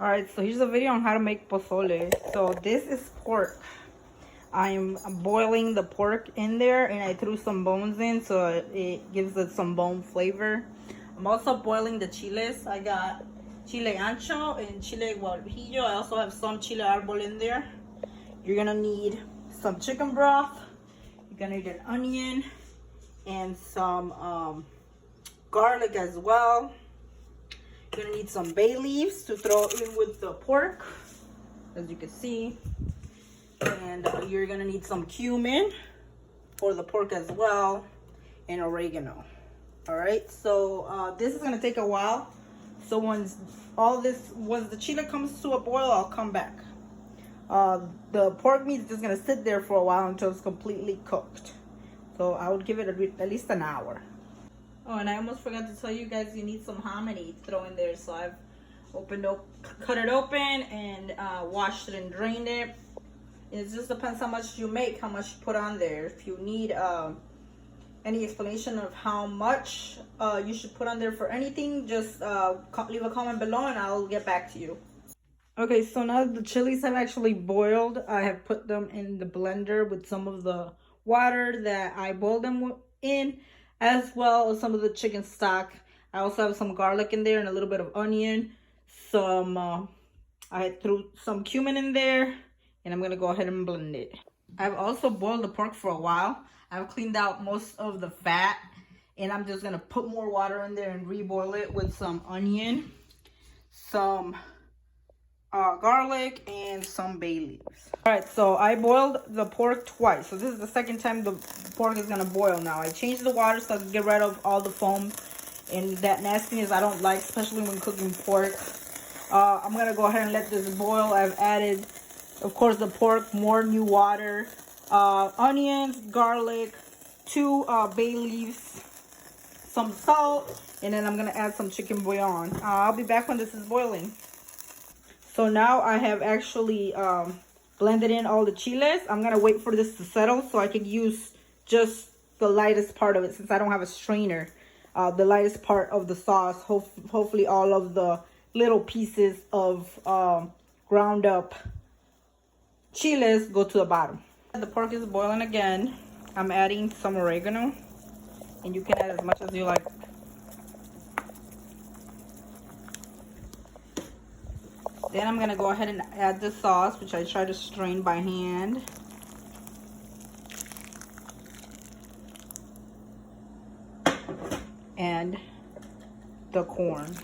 Alright, so here's a video on how to make pozole. So this is pork. I'm boiling the pork in there and I threw some bones in so it gives it some bone flavor. I'm also boiling the chiles. I got chile ancho and chile guajillo. I also have some chile árbol in there. You're gonna need some chicken broth. You're gonna need an onion and some garlic as well. You're gonna need some bay leaves to throw in with the pork, as you can see. And you're gonna need some cumin for the pork as well, and oregano. All right, so this is gonna take a while. So once the chili comes to a boil, I'll come back. The pork meat is just gonna sit there for a while until it's completely cooked. So I would give it at least an hour. Oh, and I almost forgot to tell you guys, you need some hominy to throw in there. So I've cut it open and washed it and drained it. It just depends how much you make, how much you put on there. If you need any explanation of how much you should put on there for anything, just leave a comment below and I'll get back to you. Okay, so now the chilies have actually boiled. I have put them in the blender with some of the water that I boiled them in, as well as some of the chicken stock. I also have some garlic in there and a little bit of onion. I threw some cumin in there, and I'm gonna go ahead and blend it. I've also boiled the pork for a while. I've cleaned out most of the fat, and I'm just gonna put more water in there and reboil it with some onion, some garlic, and some bay leaves. All right, so I boiled the pork twice. So this is the second time the pork is gonna boil now. I changed the water so I can get rid of all the foam and that nastiness I don't like, especially when cooking pork. I'm gonna go ahead and let this boil. I've added, of course, the pork, more new water, onions, garlic, 2 bay leaves, some salt, and then I'm gonna add some chicken bouillon. I'll be back when this is boiling. So now I have actually blended in all the chiles. I'm gonna wait for this to settle so I can use just the lightest part of it, since I don't have a strainer. The lightest part of the sauce. Hopefully all of the little pieces of ground up chiles go to the bottom. The pork is boiling again. I'm adding some oregano, and you can add as much as you like. Then I'm gonna go ahead and add the sauce, which I try to strain by hand. And the corn.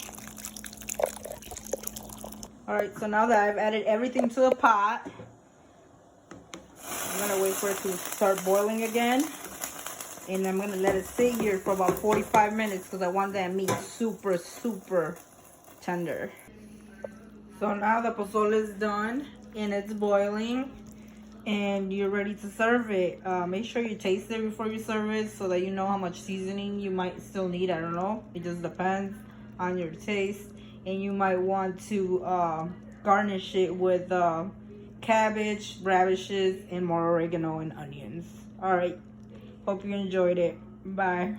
All right, so now that I've added everything to the pot, I'm gonna wait for it to start boiling again. And I'm gonna let it sit here for about 45 minutes because I want that meat super, super tender. So now the pozole is done and it's boiling and you're ready to serve it. Make sure you taste it before you serve it so that you know how much seasoning you might still need. I don't know. It just depends on your taste. And you might want to garnish it with cabbage, radishes, and more oregano and onions. All right. Hope you enjoyed it. Bye.